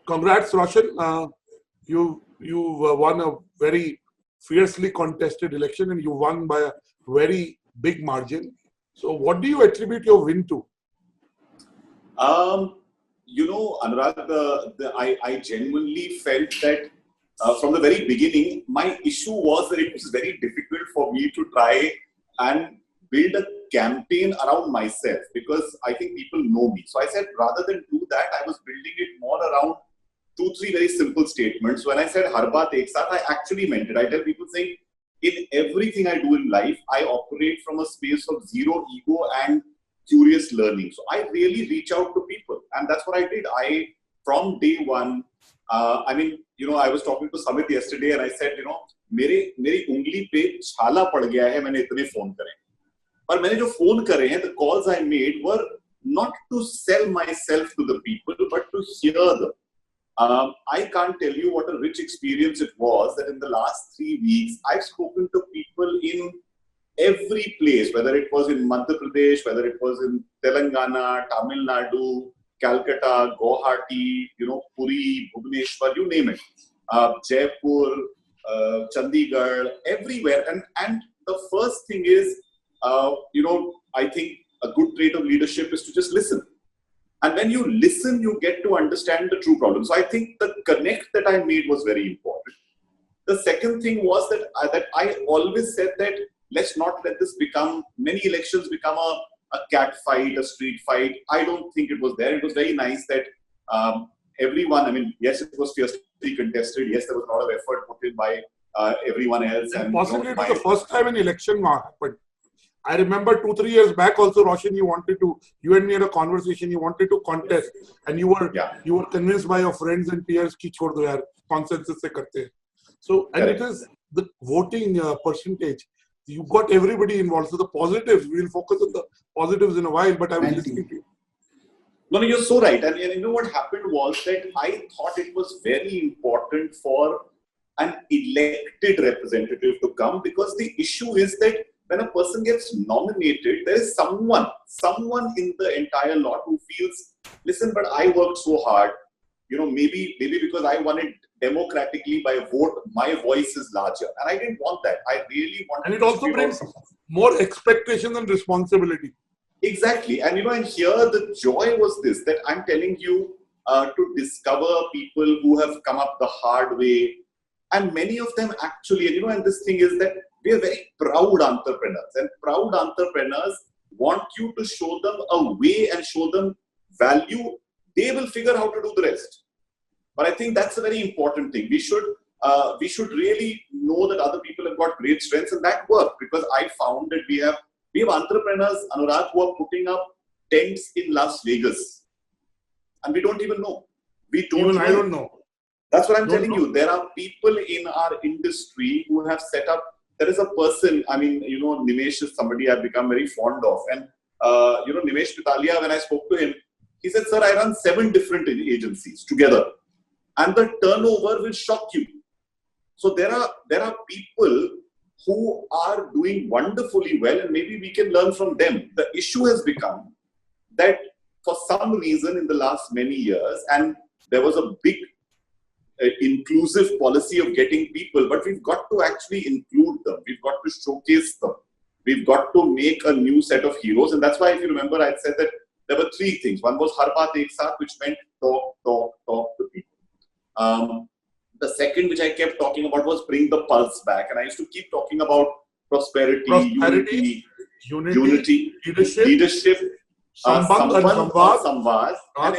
Congrats, Roshan. You won a very fiercely contested election, and you won by a very big margin. So, what do you attribute your win to? Anurag, I genuinely felt that from the very beginning, my issue was that it was very difficult for me to try and build a campaign around myself, because I think people know me. So I said, rather than do that, I was building it more around 2-3 very simple statements. When I said Har baat ek saath, I actually meant it. I tell people saying, in everything I do in life, I operate from a space of zero ego and curious learning. So I really reach out to people, and that's what I did. From day one, I was talking to Samit yesterday, and I said, मेरी उंगली पे छाला पड़ गया है, मैंने इतने phone करे. और मैंने जो फोन करे हैं, the calls I made were not to sell myself to the people, but to hear them. I can't tell you what a rich experience it was that in the last 3 weeks, I've spoken to people in every place, whether it was in Madhya Pradesh, whether it was in Telangana, Tamil Nadu, Calcutta, Guwahati, Puri, Bhubaneswar, you name it, Jaipur, Chandigarh, everywhere. And the first thing is, I think a good trait of leadership is to just listen. And when you listen, you get to understand the true problem. So I think the connect that I made was very important. The second thing was that I always said that let's not let this become, many elections become a cat fight, a street fight. I don't think it was there. It was very nice that everyone, yes, it was fiercely contested. Yes, there was a lot of effort put in by everyone else. And possibly it was the first time an election happened. I remember 2-3 years back also, Roshan, you and me had a conversation, you wanted to contest, and you were convinced by your friends and peers ki chhod do yaar, consensus se karte hain. So, and it is the voting percentage. You got everybody involved. So the positives, we will focus on the positives in a while, but I was listening to you. No, you're so right. And what happened was that I thought it was very important for an elected representative to come, because the issue is that when a person gets nominated, there is someone in the entire lot who feels, listen, but I worked so hard, maybe because I won it democratically by a vote, my voice is larger. And I didn't want that. I really wanted. And it also brings more expectation and responsibility. Exactly. And and here the joy was this, that I'm telling you to discover people who have come up the hard way. And many of them actually, and this thing is that we are very proud entrepreneurs, and proud entrepreneurs want you to show them a way and show them value. They will figure how to do the rest. But I think that's a very important thing. We should really know that other people have got great strengths, and that work, because I found that we have entrepreneurs, Anurag, who are putting up tents in Las Vegas, and we don't even know. I don't know. That's what I'm telling you. There are people in our industry who have set up. There is a person, Nimesh is somebody I've become very fond of. And, Nimesh Pitalia, when I spoke to him, he said, sir, I run 7 different agencies together. And the turnover will shock you. So there are people who are doing wonderfully well, and maybe we can learn from them. The issue has become that for some reason in the last many years, and there was a big inclusive policy of getting people, but we've got to actually include them. We've got to showcase them. We've got to make a new set of heroes. And that's why, if you remember, I said that there were 3 things. One was Har baat ek saath, which meant talk to people. The second, which I kept talking about, was bring the pulse back. And I used to keep talking about prosperity, unity, leadership, samvad, and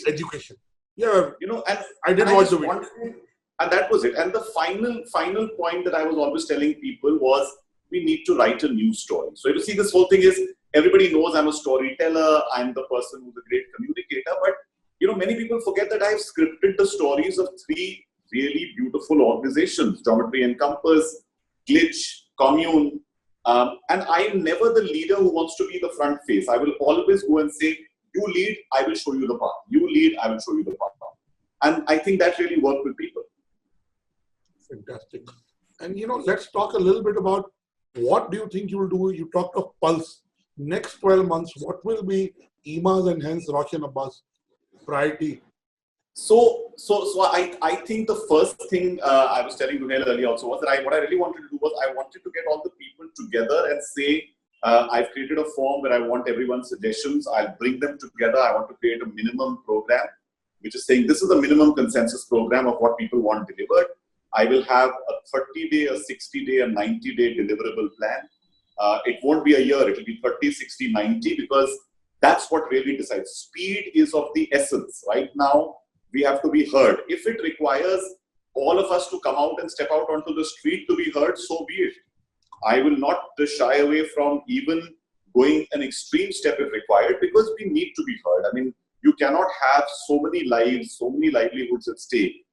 education. Yeah, and I did watch the video. And that was it. And the final point that I was always telling people was, we need to write a new story. So you see, this whole thing is, everybody knows I'm a storyteller, I'm the person who's a great communicator, but many people forget that I've scripted the stories of 3 really beautiful organizations: Geometry, Encompass, Glitch, Kommune. And I'm never the leader who wants to be the front face. I will always go and say, you lead, I will show you the path. You lead, I will show you the path. And I think that really worked with people. Fantastic. And let's talk a little bit about what do you think you will do. You talked of pulse. Next 12 months, what will be EEMA's and hence Roshan Abbas' priority? So I think the first thing I was telling Runel earlier also was that what I really wanted to do was I wanted to get all the people together and say, I've created a form where I want everyone's suggestions. I'll bring them together. I want to create a minimum program, which is saying this is the minimum consensus program of what people want delivered. I will have a 30-day, a 60-day, a 90-day deliverable plan. It won't be a year. It will be 30, 60, 90 because that's what really decides. Speed is of the essence. Right now, we have to be heard. If it requires all of us to come out and step out onto the street to be heard, so be it. I will not shy away from even going an extreme step if required because we need to be heard. I mean, you cannot have so many lives, so many livelihoods at stake.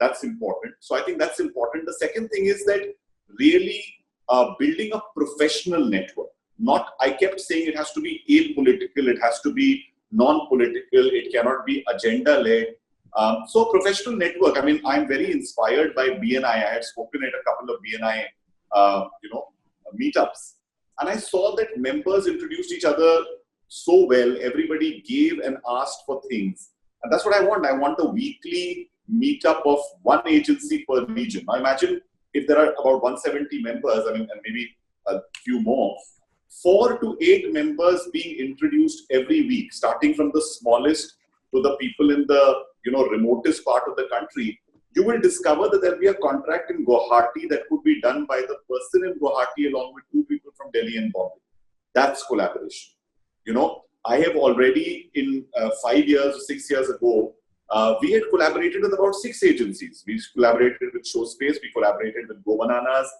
That's important. So I think that's important. The second thing is that really building a professional network. I kept saying it has to be apolitical, it has to be non-political, it cannot be agenda-led. So professional network, I mean, I'm very inspired by BNI. I had spoken at a couple of BNI meetups. And I saw that members introduced each other so well. Everybody gave and asked for things. And that's what I want. I want a weekly meetup of one agency per region. Now imagine if there are about 170 members, and maybe a few more, 4 to 8 members being introduced every week, starting from the smallest to the people in the remotest part of the country. You will discover that there will be a contract in Guwahati that could be done by the person in Guwahati along with 2 people from Delhi and Bombay. That's collaboration. I have already in 5 years or 6 years ago, we had collaborated with about 6 agencies. We collaborated with Showspace, we collaborated with Go Bananas,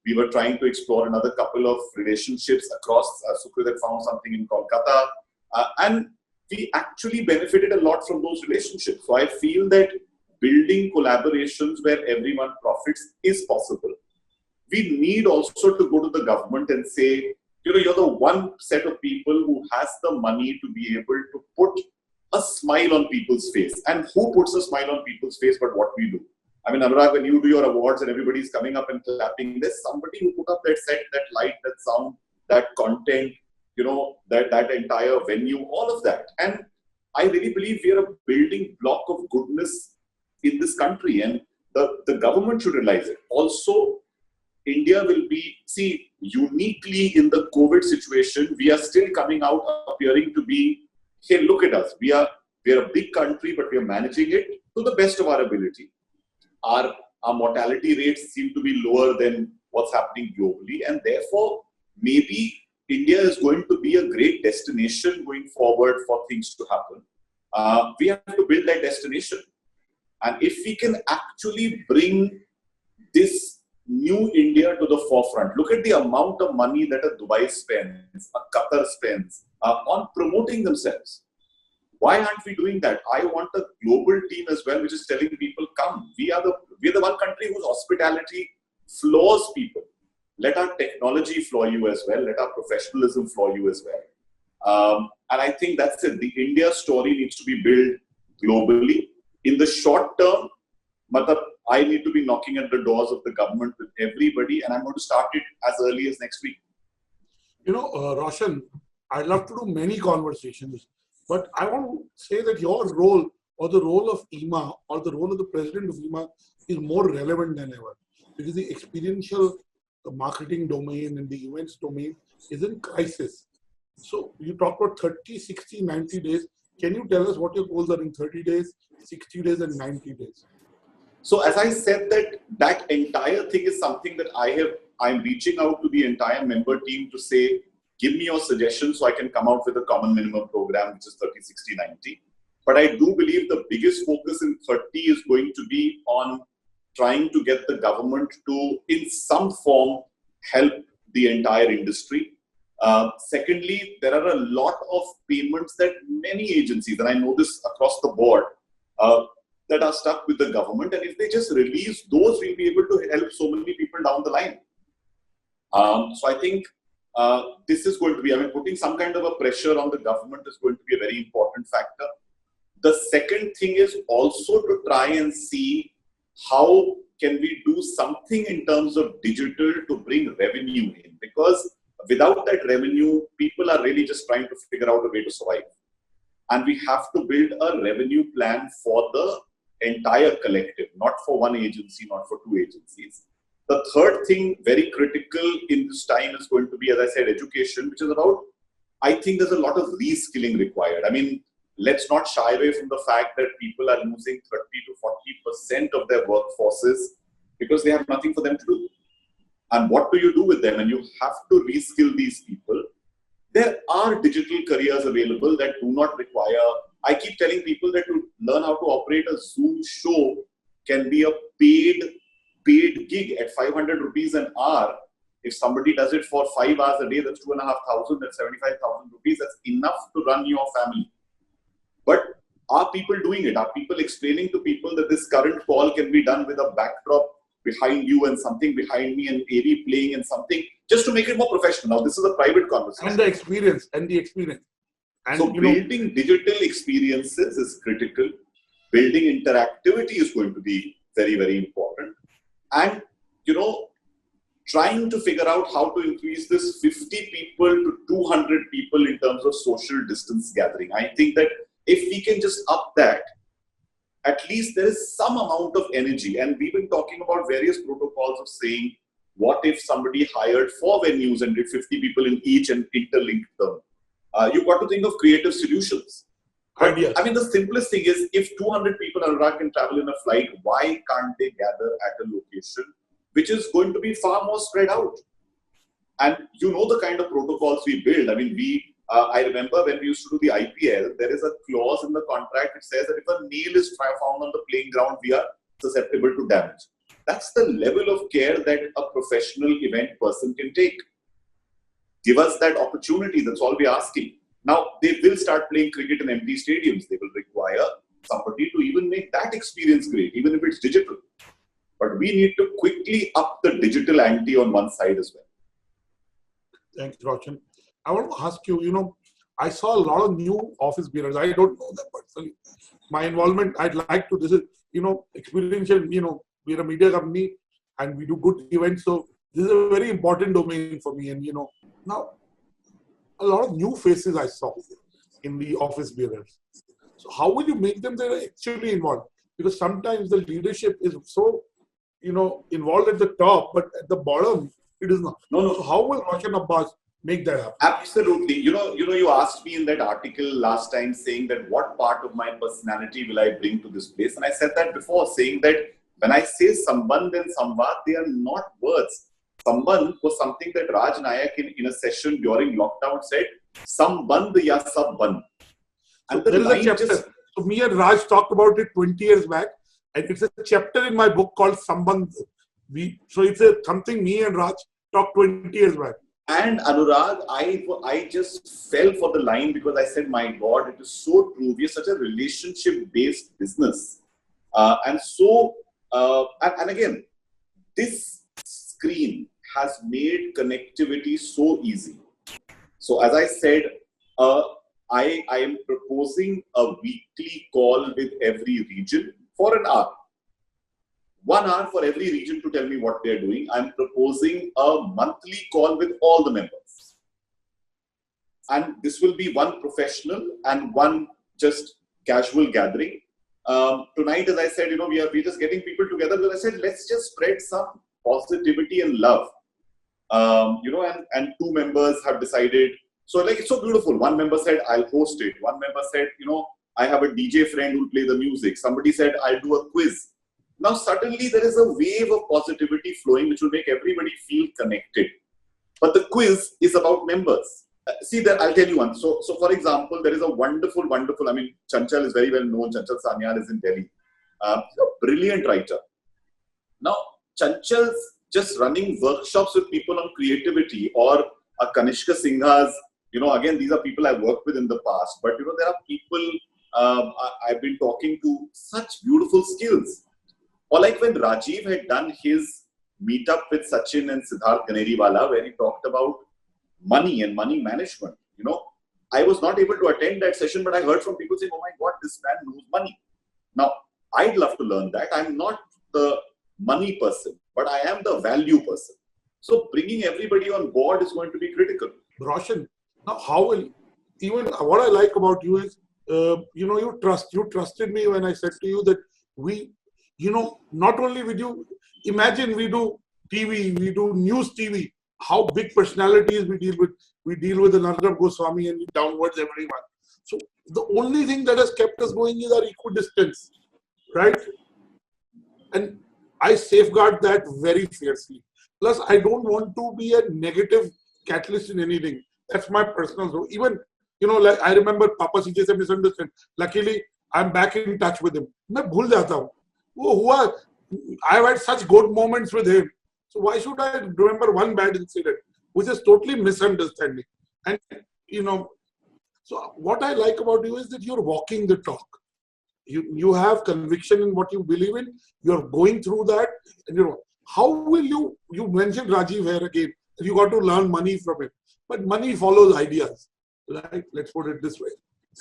we were trying to explore another couple of relationships across. Sukrit had found something in Kolkata, and we actually benefited a lot from those relationships. So I feel that building collaborations where everyone profits is possible. We need also to go to the government and say, you're the one set of people who has the money to be able to put a smile on people's face. And who puts a smile on people's face but what we do? I mean, Anurag, when you do your awards and everybody's coming up and clapping, there's somebody who put up that set, that light, that sound, that content, that entire venue, all of that. And I really believe we are a building block of goodness in this country, and the government should realize it. Also, India will be, uniquely in the COVID situation, we are still coming out appearing to be, hey, look at us. We are a big country, but we are managing it to the best of our ability. Our mortality rates seem to be lower than what's happening globally, and therefore, maybe India is going to be a great destination going forward for things to happen. We have to build that destination. And if we can actually bring this new India to the forefront, look at the amount of money that a Dubai spends, a Qatar spends on promoting themselves. Why aren't we doing that? I want a global team as well, which is telling people, come. We are the one country whose hospitality floors people. Let our technology floor you as well. Let our professionalism floor you as well. And I think that's it. The India story needs to be built globally. In the short term, I need to be knocking at the doors of the government with everybody, and I'm going to start it as early as next week. Roshan, I'd love to do many conversations, but I want to say that your role or the role of EEMA or the role of the president of EEMA is more relevant than ever, because the experiential marketing domain and the events domain is in crisis. So you talk about 30, 60, 90 days. Can you tell us what your goals are in 30 days, 60 days and 90 days? So as I said, that entire thing is something that I'm reaching out to the entire member team to say, give me your suggestions so I can come out with a common minimum program, which is 30, 60, 90. But I do believe the biggest focus in 30 is going to be on trying to get the government to, in some form, help the entire industry. Secondly, there are a lot of payments that many agencies, and I know this across the board, that are stuck with the government. And if they just release those, we'll be able to help so many people down the line. So I think this is going to be, putting some kind of a pressure on the government is going to be a very important factor. The second thing is also to try and see how can we do something in terms of digital to bring revenue in, because without that revenue, people are really just trying to figure out a way to survive. and we have to build a revenue plan for the entire collective, not for one agency, not for two agencies. The third thing, very critical in this time, is going to be, as I said, education, which is about, I think there's a lot of reskilling required. I mean, let's not shy away from the fact that people are losing 30 to 40% of their workforces because they have nothing for them to do. And what do you do with them? And you have to reskill these people. There are digital careers available that do not require, I keep telling people that to learn how to operate a Zoom show can be a paid gig at 500 rupees an hour. If somebody does it for 5 hours a day, that's 2,500, that's 75,000 rupees. That's enough to run your family. But are people doing it? Are people explaining to people that this current call can be done with a backdrop behind you and something behind me and AV playing and something, just to make it more professional? Now, this is a private conversation. And the experience. And so building digital experiences is critical. Building interactivity is going to be very, very important. And, trying to figure out how to increase this 50 people to 200 people in terms of social distance gathering. I think that if we can just up that, at least there is some amount of energy. And we've been talking about various protocols of saying, what if somebody hired 4 venues and did 50 people in each and interlinked them? You've got to think of creative solutions. But, I mean, the simplest thing is, if 200 people can travel in a flight, why can't they gather at a location which is going to be far more spread out? And the kind of protocols we build. I mean, I remember when we used to do the IPL, there is a clause in the contract which says that if a nail is found on the playing ground, we are susceptible to damage. That's the level of care that a professional event person can take. Give us that opportunity. That's all we're asking. Now, they will start playing cricket in empty stadiums. They will require somebody to even make that experience great, even if it's digital. But we need to quickly up the digital ante on one side as well. Thanks, Roshan. I want to ask you, I saw a lot of new office bearers. I don't know them personally. My involvement, I'd like to, this is, Experiential, we're a media company and we do good events. So this is a very important domain for me. And, now a lot of new faces I saw in the office bearers. So how will you make them they're actually involved? Because sometimes the leadership is so, involved at the top, but at the bottom, it is not. No. So how will Roshan Abbas make that happen? Absolutely. You asked me in that article last time saying that what part of my personality will I bring to this place? And I said that before, saying that when I say Sambandh and Samvad, they are not words. Sambandh was something that Raj Nayak in a session during lockdown said, Sambandh ya sab bandh. And so there is a chapter. So me and Raj talked about it 20 years back. And it's a chapter in my book called Sambandh. So it's something me and Raj talked 20 years back. And Anurag, I just fell for the line because I said, my God, it is so true. We are such a relationship-based business. And again, this screen has made connectivity so easy. So as I said, I am proposing a weekly call with every region for an hour. 1 hour for every region to tell me what they're doing. I'm proposing a monthly call with all the members. And this will be one professional and one just casual gathering. Tonight, as I said, we're just getting people together. But I said, let's just spread some positivity and love. And 2 members have decided. So it's so beautiful. One member said, I'll host it. One member said, I have a DJ friend who'll play the music. Somebody said, I'll do a quiz. Now, suddenly there is a wave of positivity flowing, which will make everybody feel connected. But the quiz is about members. I'll tell you one. So for example, there is a wonderful, Chanchal is very well known. Chanchal Sanyal is in Delhi. A brilliant writer. Now, Chanchal's just running workshops with people on creativity, or a Kanishka Singha's, again, these are people I've worked with in the past. But, there are people I've been talking to, such beautiful skills. Or like when Rajiv had done his meetup with Sachin and Siddharth Ganeriwala, where he talked about money and money management. I was not able to attend that session, but I heard from people saying, oh my God, this man knows money. Now, I'd love to learn that. I'm not the money person, but I am the value person. So bringing everybody on board is going to be critical. Roshan, now how will, even what I like about you is you trusted me when I said to you that we, not only with you, imagine we do TV, we do news TV, how big personalities we deal with. We deal with another Goswami and downwards everyone. So the only thing that has kept us going is our equidistance, right? And I safeguard that very fiercely. Plus, I don't want to be a negative catalyst in anything. That's my personal goal. Even, like I remember Papa CJ se misunderstood. Luckily, I'm back in touch with him. मैं भूल जाता हूँ. वो हुआ. I've had such good moments with him. So why should I remember one bad incident, which is totally misunderstanding? And, so what I like about you is that you're walking the talk. You have conviction in what you believe in. You're going through that. And how will you mentioned Rajiv here again. You got to learn money from him. But money follows ideas. Right? Let's put it this way.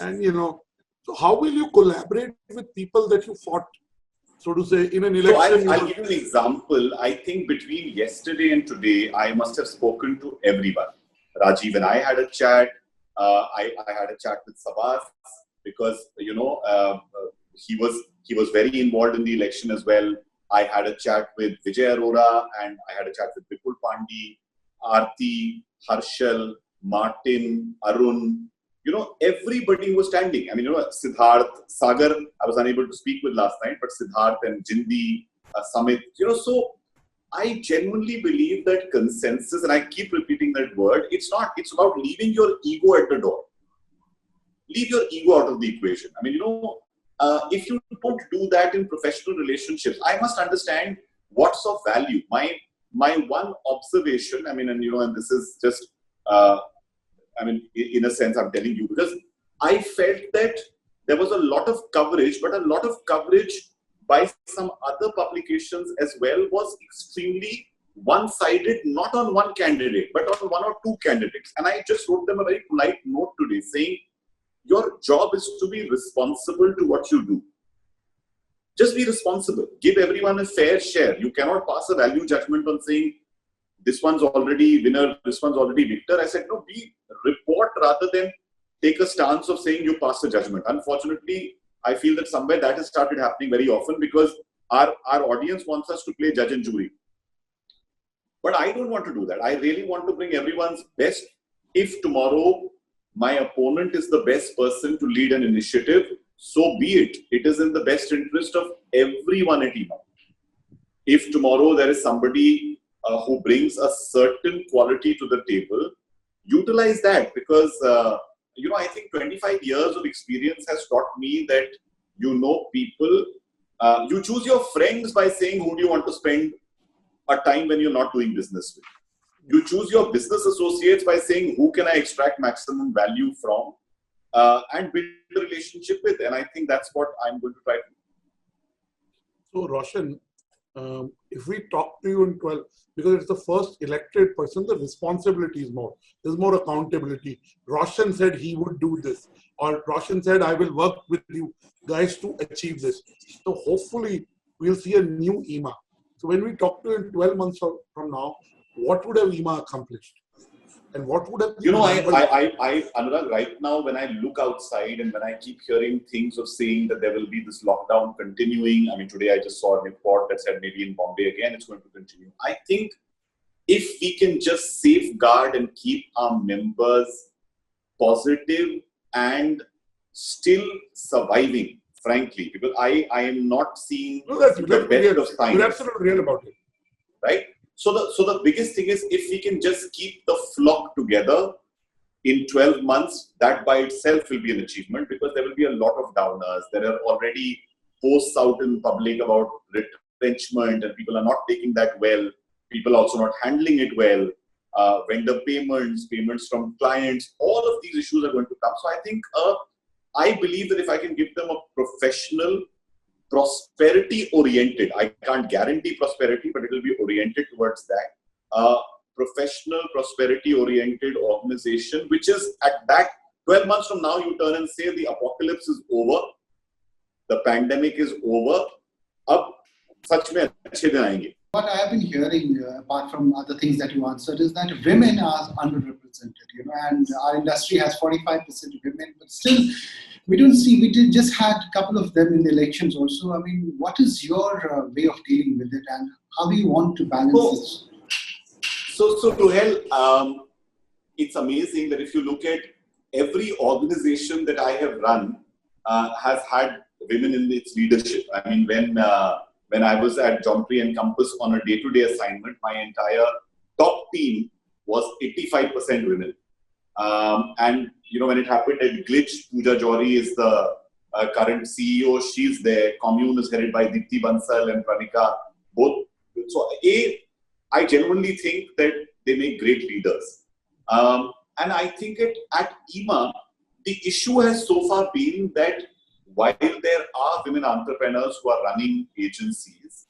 And, so how will you collaborate with people that you fought, so to say, in an election? So I'll give you an example. I think between yesterday and today, I must have spoken to everyone. Rajiv and I had a chat. I had a chat with Sabas because, he was very involved in the election as well. I had a chat with Vijay Arora and I had a chat with Vipul Pandey, Aarti, Harshal, Martin, Arun. Everybody was standing. I mean, Siddharth, Sagar, I was unable to speak with last night, but Siddharth and Jindi, Samit, so I genuinely believe that consensus, and I keep repeating that word, it's about leaving your ego at the door. Leave your ego out of the equation. I mean, if you don't do that in professional relationships, I must understand what's of value. My one observation, I mean, and this is just, in a sense, I'm telling you, because I felt that there was a lot of coverage, but a lot of coverage by some other publications as well was extremely one-sided, not on one candidate, but on one or two candidates. And I just wrote them a very polite note today saying, your job is to be responsible to what you do. Just be responsible. Give everyone a fair share. You cannot pass a value judgment on saying, this one's already winner, this one's already victor. I said, no, be report rather than take a stance of saying you pass a judgment. Unfortunately, I feel that somewhere that has started happening very often because our audience wants us to play judge and jury. But I don't want to do that. I really want to bring everyone's best. If tomorrow my opponent is the best person to lead an initiative, so be it. It is in the best interest of everyone at EEMA. If tomorrow there is somebody who brings a certain quality to the table, utilize that because, I think 25 years of experience has taught me that, people, you choose your friends by saying who do you want to spend a time when you're not doing business with. You choose your business associates by saying who can I extract maximum value from and build a relationship with. And I think that's what I'm going to try to do. So, Roshan, if we talk to you in 12, because it's the first elected person, the responsibility is more. There's more accountability. Roshan said he would do this. Or Roshan said, I will work with you guys to achieve this. So hopefully, we'll see a new EEMA. So when we talk to you in 12 months from now, what would have EEMA accomplished? And what would have... Anurag, right now, when I look outside and when I keep hearing things of saying that there will be this lockdown continuing, I mean, today I just saw a report that said maybe in Bombay again, it's going to continue. I think if we can just safeguard and keep our members positive and still surviving, frankly, because I am not seeing the best of signs. You're absolutely real about it. Right? So the biggest thing is if we can just keep the flock together in 12 months, that by itself will be an achievement because there will be a lot of downers. There are already posts out in public about retrenchment and people are not taking that well. People are also not handling it well. Vendor payments from clients, all of these issues are going to come. So I think, I believe that if I can give them a professional, prosperity-oriented, I can't guarantee prosperity, but it will be oriented towards that. Professional, prosperity-oriented organization, which is at back 12 months from now, you turn and say the apocalypse is over, the pandemic is over, ab sach mein achhe din aayenge. what I have been hearing, apart from other things that you answered, is that women are underrepresented, and our industry has 45% women, but still we don't see, just had a couple of them in the elections also. I mean, what is your way of dealing with it, and how do you want to balance this? So Ruhail, it's amazing that if you look at every organization that I have run has had women in its leadership. I mean, when I was at Geometry Encompass on a day-to-day assignment, my entire top team was 85% women. And when it happened at Glitch, Pooja Jory is the current CEO. She's there. Kommune is headed by Dipti Bansal and Pranika. Both. So I genuinely think that they make great leaders. And I think at EEMA, the issue has so far been that while there are women entrepreneurs who are running agencies,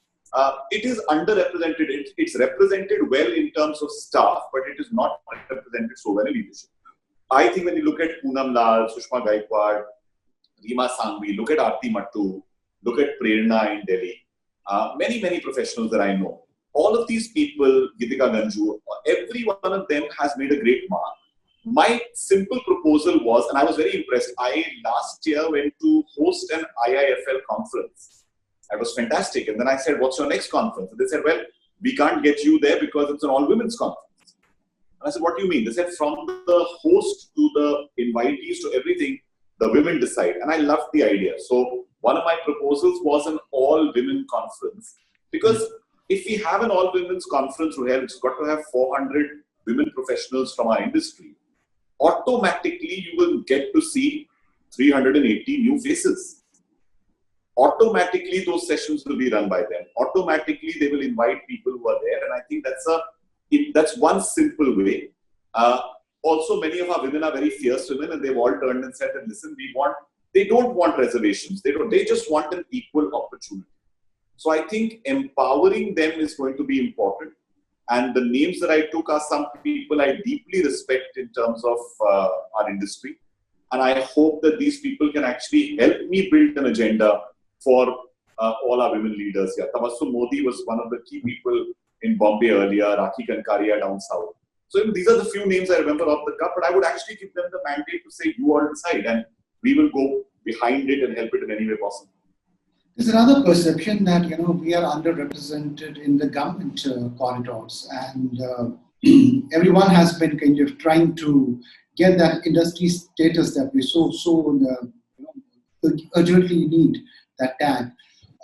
it is underrepresented. It's represented well in terms of staff, but it is not represented so well in leadership. I think when you look at Poonam Lal, Sushma Gaikwad, Reema Sangvi, look at Aarti Mattu, look at Prerna in Delhi, many professionals that I know. All of these people, Gitika Ganju, every one of them has made a great mark. My simple proposal was, and I was very impressed, I last year went to host an IIFL conference. It was fantastic. And then I said, what's your next conference? And they said, well, we can't get you there because it's an all-women's conference. And I said, what do you mean? They said, from the host to the invitees to everything, the women decide. And I loved the idea. So one of my proposals was an all-women conference. Because if we have an all-women's conference, Ruhail, it's got to have 400 women professionals from our industry. Automatically, you will get to see 380 new faces. Automatically, those sessions will be run by them. Automatically, they will invite people who are there. And I think that's one simple way. Also, many of our women are very fierce women, and they've all turned and said that, listen, they don't want reservations. They just want an equal opportunity. So I think empowering them is going to be important. And the names that I took are some people I deeply respect in terms of our industry. And I hope that these people can actually help me build an agenda for all our women leaders here. Tabassum Modi was one of the key people in Bombay earlier, Rakhi Kankaria down south. So these are the few names I remember off the cup, but I would actually give them the mandate to say, you all decide, and we will go behind it and help it in any way possible. There's another perception that we are underrepresented in the government corridors, and everyone has been kind of trying to get that industry status that we so urgently need, that tag.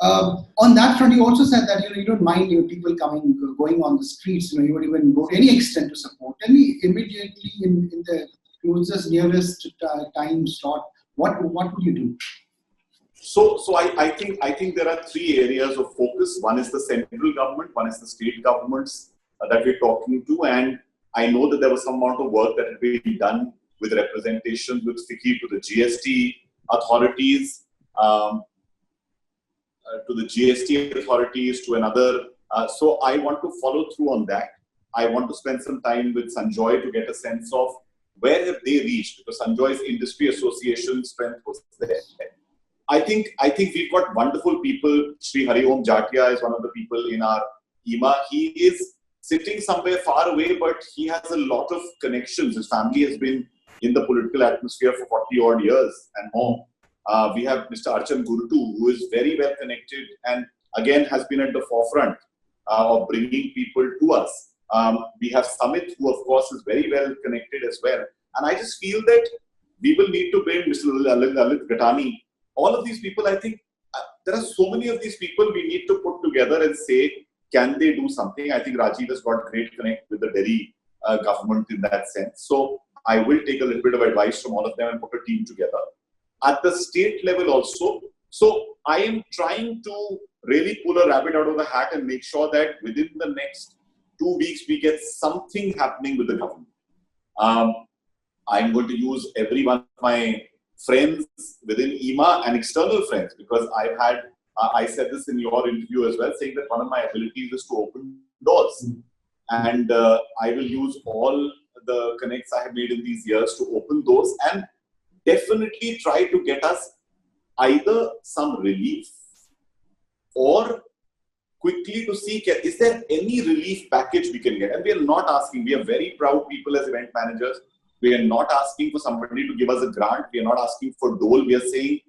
On that front, you also said that you don't mind people going on the streets. You would even go to any extent to support. Tell me immediately in the closest, nearest time slot, what would you do? So I think there are three areas of focus. One is the central government, one is the state governments that we're talking to, and I know that there was some amount of work that had been done with representation with FICCI to the GST authorities, to another. So I want to follow through on that. I want to spend some time with Sanjoy to get a sense of where have they reached, because Sanjoy's industry association strength was there. I think we've got wonderful people. Sri Hari Om Jatia is one of the people in our EEMA. He is sitting somewhere far away, but he has a lot of connections. His family has been in the political atmosphere for 40 odd years and more. We have Mr. Archan Gurtu, who is very well connected and again has been at the forefront of bringing people to us. We have Samit, who of course is very well connected as well. And I just feel that we will need to bring Mr. Lalit Gatani. All of these people, I think there are so many of these people we need to put together and say, can they do something? I think Rajiv has got great connect with the Delhi government in that sense. So I will take a little bit of advice from all of them and put a team together. At the state level also, so I am trying to really pull a rabbit out of the hat and make sure that within the next 2 weeks, we get something happening with the government. I'm going to use every one of my friends within EEMA and external friends, because I've had, I said this in your interview as well, saying that one of my abilities is to open doors. And I will use all the connects I have made in these years to open doors and definitely try to get us either some relief or quickly to see, is there any relief package we can get? And we are not asking, we are very proud people as event managers. We are not asking for somebody to give us a grant. We are not asking for dole. We are saying,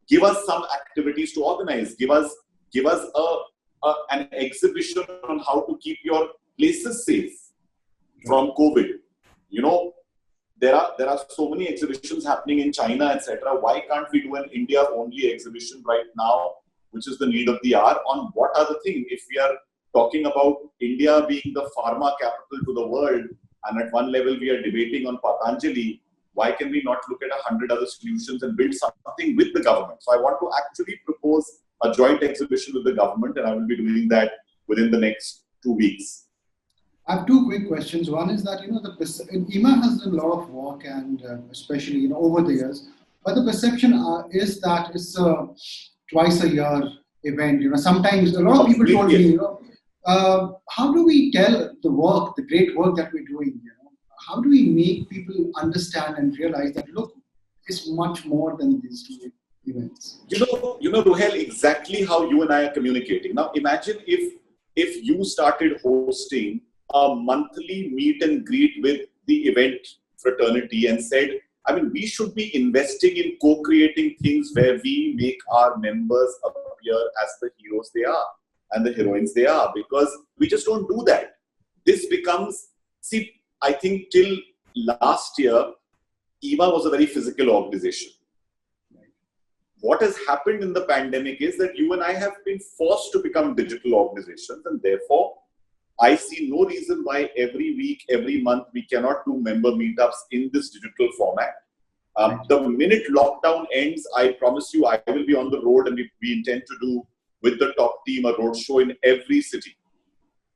give us some activities to organize. Give us an exhibition on how to keep your places safe from COVID. You know, there are so many exhibitions happening in China, etc. Why can't we do an India-only exhibition right now, which is the need of the hour? On what other thing? If we are talking about India being the pharma capital to the world, and at one level we are debating on Patanjali, why can we not look at 100 other solutions and build something with the government? So I want to actually propose a joint exhibition with the government, and I will be doing that within the next 2 weeks. I have two quick questions. One is that, you know, EEMA has done a lot of work, and especially, you know, over the years, but the perception is that it's a twice a year event. You know, sometimes a lot of people told me, you know, how do we tell the great work that we're doing? You know, how do we make people understand and realize that, look, it's much more than these two events? You know, Ruhail, exactly how you and I are communicating. Now, imagine if you started hosting a monthly meet and greet with the event fraternity and said, I mean, we should be investing in co-creating things where we make our members appear as the heroes they are and the heroines they are, because we just don't do that. This becomes, see, I think till last year, EEMA was a very physical organization. What has happened in the pandemic is that you and I have been forced to become digital organizations, and therefore, I see no reason why every week, every month, we cannot do member meetups in this digital format. The minute lockdown ends, I promise you, I will be on the road, and we intend to do with the top team a roadshow in every city.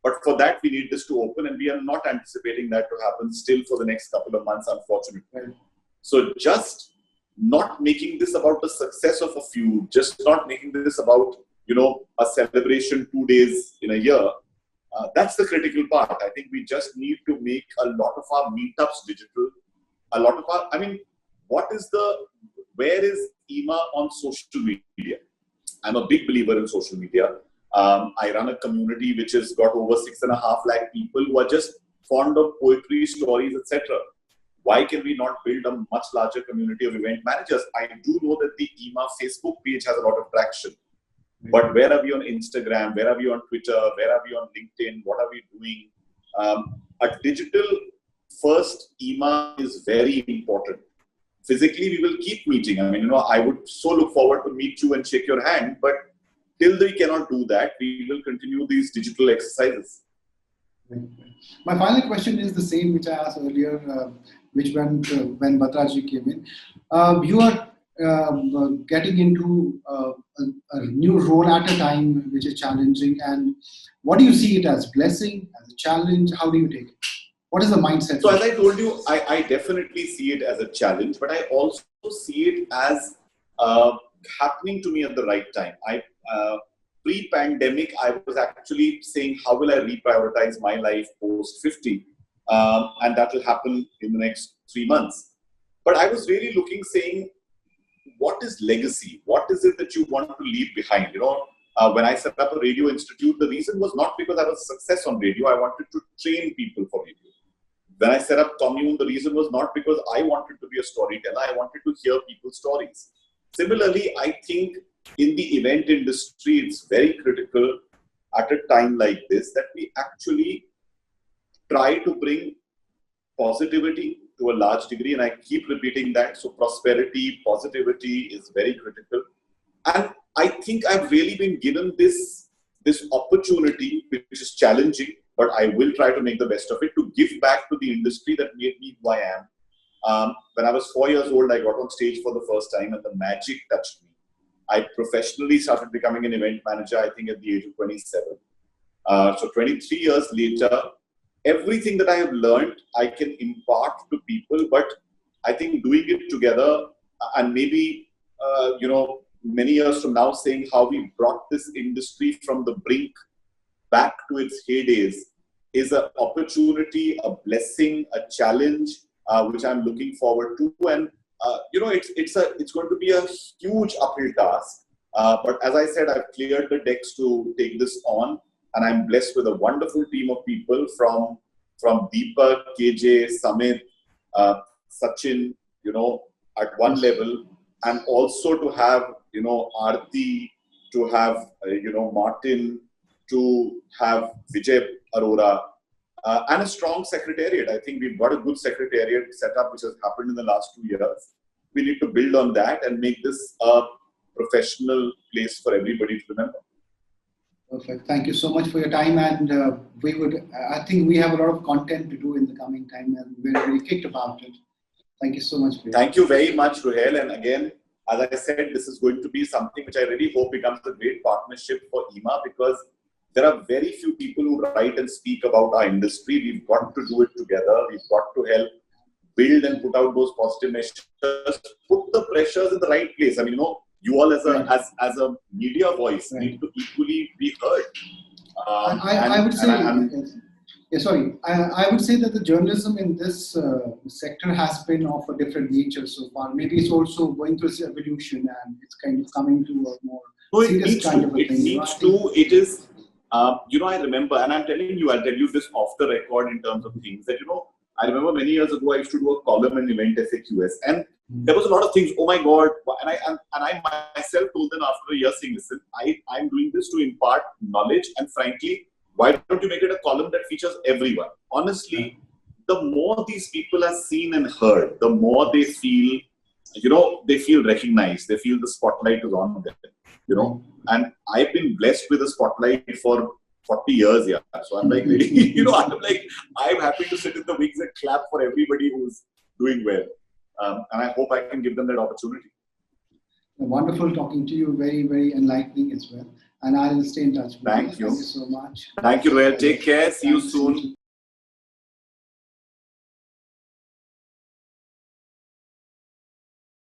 But for that, we need this to open, and we are not anticipating that to happen still for the next couple of months, unfortunately. So just not making this about the success of a few, just not making this about, you know, a celebration 2 days in a year. That's the critical part. I think we just need to make a lot of our meetups digital. A lot of our, I mean, where is EEMA on social media? I'm a big believer in social media. I run a community which has got over 6.5 lakh people who are just fond of poetry, stories, etc. Why can we not build a much larger community of event managers? I do know that the EEMA Facebook page has a lot of traction. But where are we on Instagram? Where are we on Twitter? Where are we on LinkedIn? What are we doing? A digital first EEMA is very important. Physically, we will keep meeting. I mean, you know, I would so look forward to meet you and shake your hand. But till we cannot do that, we will continue these digital exercises. My final question is the same which I asked earlier, which when Batraji came in. You are getting into a new role at a time which is challenging, and what do you see it as? Blessing, as a challenge? How do you take it? What is the mindset? So as I told you, I definitely see it as a challenge, but I also see it as happening to me at the right time. Pre-pandemic, I was actually saying, how will I reprioritize my life post 50? And that will happen in the next 3 months. But I was really looking, saying, what is legacy? What is it that you want to leave behind? You know, when I set up a radio institute, the reason was not because I was a success on radio. I wanted to train people for radio. When I set up Kommune, the reason was not because I wanted to be a storyteller. I wanted to hear people's stories. Similarly, I think in the event industry, it's very critical at a time like this that we actually try to bring positivity to a large degree, and I keep repeating that. So prosperity, positivity is very critical. And I think I've really been given this opportunity, which is challenging, but I will try to make the best of it, to give back to the industry that made me who I am. When I was 4 years old, I got on stage for the first time and the magic touched me. I professionally started becoming an event manager, I think at the age of 27. So 23 years later, everything that I have learned, I can impart to people, but I think doing it together and maybe, you know, many years from now saying how we brought this industry from the brink back to its heydays is an opportunity, a blessing, a challenge, which I'm looking forward to. And, you know, it's going to be a huge uphill task. But as I said, I've cleared the decks to take this on, and I'm blessed with a wonderful team of people from Deepak, KJ, Samit, Sachin, at one level, and also to have, Aarti, to have, Martin, to have Vijay Arora, and a strong secretariat. I think we've got a good secretariat set up, which has happened in the last 2 years. We need to build on that and make this a professional place for everybody to remember. Perfect. Thank you so much for your time, and I think we have a lot of content to do in the coming time, and we're very kicked about it. Thank you so much. Thank you very much, Ruhail. And again, as I said, this is going to be something which I really hope becomes a great partnership for EEMA, because there are very few people who write and speak about our industry. We've got to do it together. We've got to help build and put out those positive measures, put the pressures in the right place. I mean, you all as a media voice need to equally be heard. I would say, I would say that the journalism in this sector has been of a different nature so far. Maybe it's also going through its evolution, and it's kind of coming to a more serious kind of a thing. It is, I remember, and I'll tell you this off the record in terms of things that, I remember many years ago, I used to do a column in Event FAQs, and there was a lot of things, oh my God, and I myself told them after a year saying, listen, I'm doing this to impart knowledge, and frankly, why don't you make it a column that features everyone? Honestly, the more these people are seen and heard, the more they feel, they feel recognized, they feel the spotlight is on them, and I've been blessed with a spotlight for 40 years, yeah. So I'm like, really, I'm happy to sit in the wings and clap for everybody who's doing well. And I hope I can give them that opportunity. Wonderful talking to you. Very, very enlightening as well. And I will stay in touch with you. Thank you. Thank you so much. Thank you, Ruhail. Take care. See you soon.